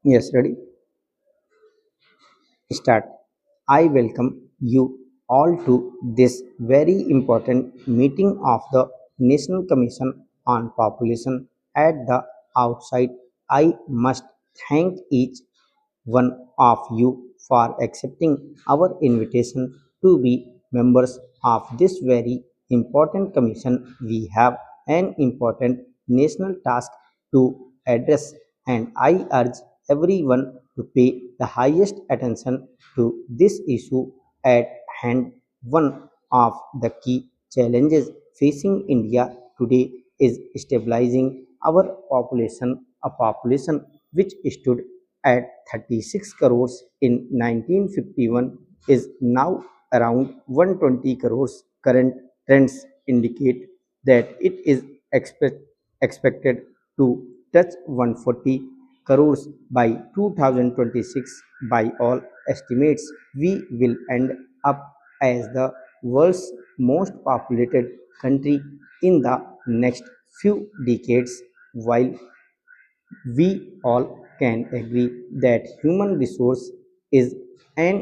Yes, ready? Start. I welcome you all to this very important meeting of the National Commission on Population. At the outside, I must thank each one of you for accepting our invitation to be members of this very important commission. We have an important national task to address, and I urge everyone to pay the highest attention to this issue at hand. One of the key challenges facing India today is stabilizing our population, a population which stood at 36 crores in 1951 is now around 120 crores. Current trends indicate that it is expected to touch 140 crores by 2026. By all estimates, we will end up as the world's most populated country in the next few decades. While we all can agree that human resource is an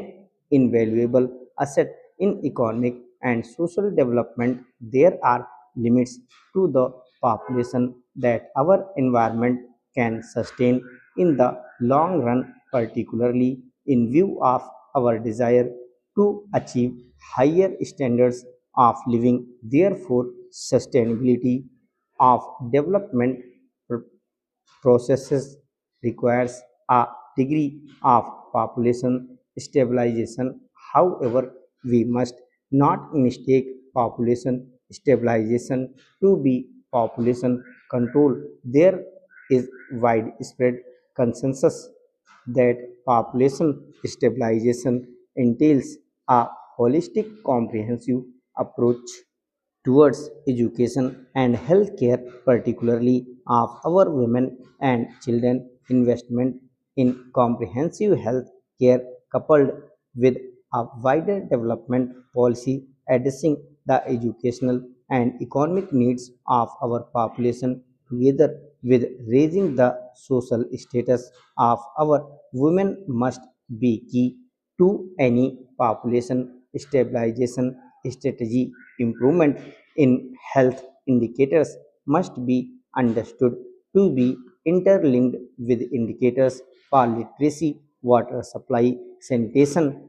invaluable asset in economic and social development. There are limits to the population that our environment can sustain in the long run, particularly in view of our desire to achieve higher standards of living. Therefore, sustainability of development processes requires a degree of population stabilization. However, we must not mistake population stabilization to be population control. There is widespread consensus that population stabilization entails a holistic, comprehensive approach towards education and healthcare, particularly of our women and children. Investment in comprehensive health care coupled with a wider development policy addressing the educational and economic needs of our population together with raising the social status of our women must be key to any population stabilization strategy. Improvement in health indicators must be understood to be interlinked with indicators for literacy, water supply, sanitation,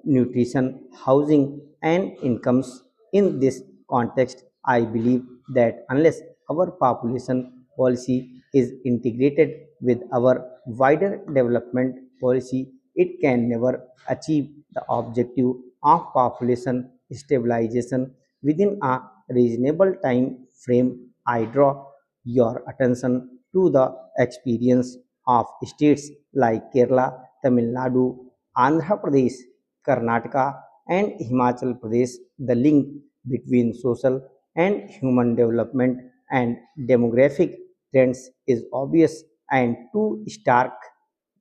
nutrition, housing, and incomes. In this context, I believe that unless our population policy is integrated with our wider development policy, it can never achieve the objective of population stabilization within a reasonable time frame. I draw your attention to the experience of states like Kerala, Tamil Nadu, Andhra Pradesh, Karnataka, and Himachal Pradesh. The link between social and human development and demographic trends is obvious and too stark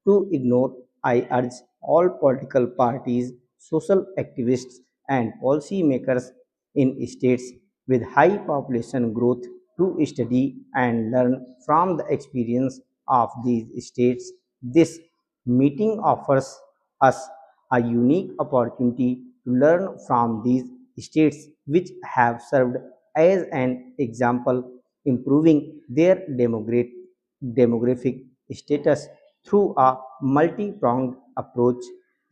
to ignore. I urge all political parties, social activists, and policymakers in states with high population growth to study and learn from the experience of these states. This meeting offers us a unique opportunity to learn from these states which have served as an example, improving their demographic status through a multi-pronged approach.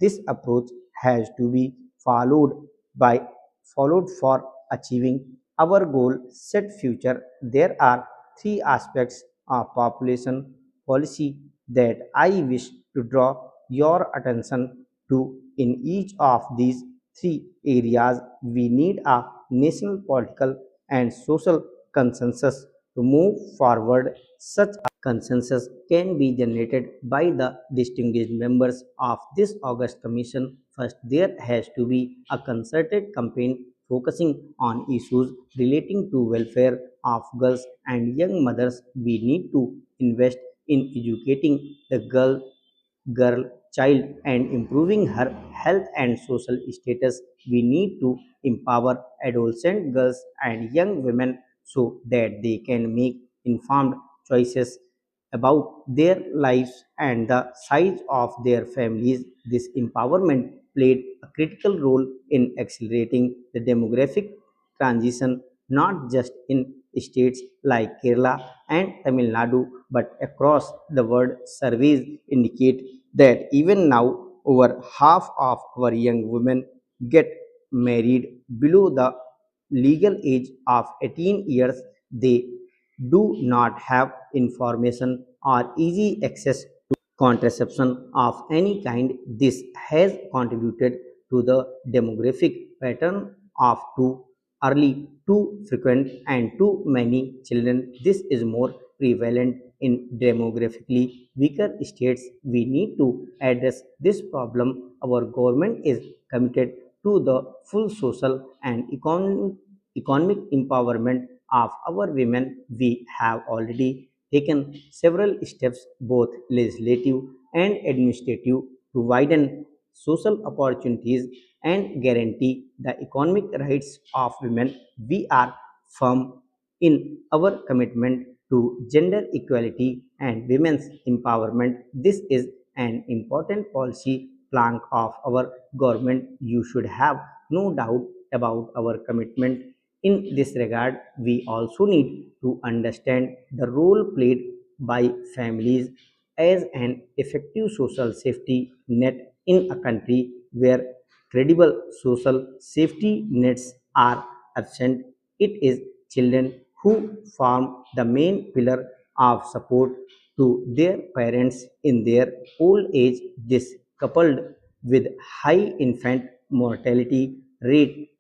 This approach has to be followed by followed for achieving our goal set future. There are three aspects of population policy that I wish to draw your attention to. In each of these three areas, we need a national political and social consensus to move forward. Such a consensus can be generated by the distinguished members of this August Commission. First, there has to be a concerted campaign focusing on issues relating to welfare of girls and young mothers. We need to invest in educating the girl child and improving her health and social status. We need to empower adolescent girls and young women so that they can make informed choices about their lives and the size of their families. This empowerment played a critical role in accelerating the demographic transition not just in states like Kerala and Tamil Nadu but across the world. Surveys indicate that even now, over half of our young women get married below the legal age of 18 years. They do not have information or easy access contraception of any kind. This has contributed to the demographic pattern of too early, too frequent, and too many children. This is more prevalent in demographically weaker states. We need to address this problem. Our government is committed to the full social and economic empowerment of our women. We have already taken several steps, both legislative and administrative, to widen social opportunities and guarantee the economic rights of women. We are firm in our commitment to gender equality and women's empowerment. This is an important policy plank of our government. You should have no doubt about our commitment in this regard. We also need to understand the role played by families as an effective social safety net in a country where credible social safety nets are absent. It is children who form the main pillar of support to their parents in their old age. This, coupled with high infant mortality rate,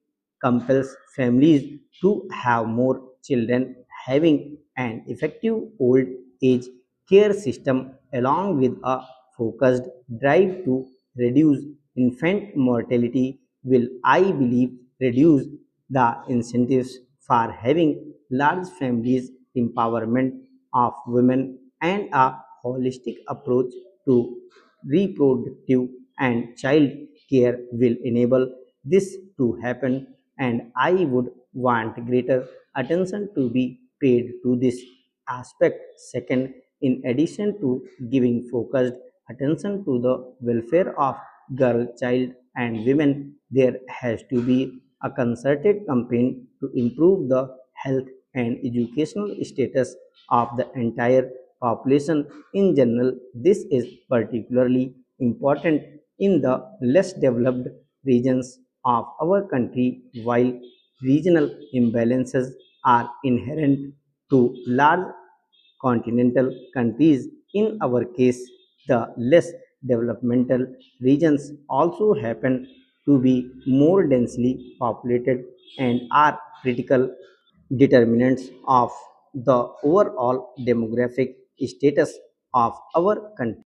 compels families to have more children. Having an effective old age care system along with a focused drive to reduce infant mortality will, I believe, reduce the incentives for having large families. Empowerment of women and a holistic approach to reproductive and child care will enable this to happen, and I would want greater attention to be paid to this aspect. Second, in addition to giving focused attention to the welfare of girl, child, and women, there has to be a concerted campaign to improve the health and educational status of the entire population in general. This is particularly important in the less developed regions of our country. While regional imbalances are inherent to large continental countries, in our case, the less developmental regions also happen to be more densely populated and are critical determinants of the overall demographic status of our country.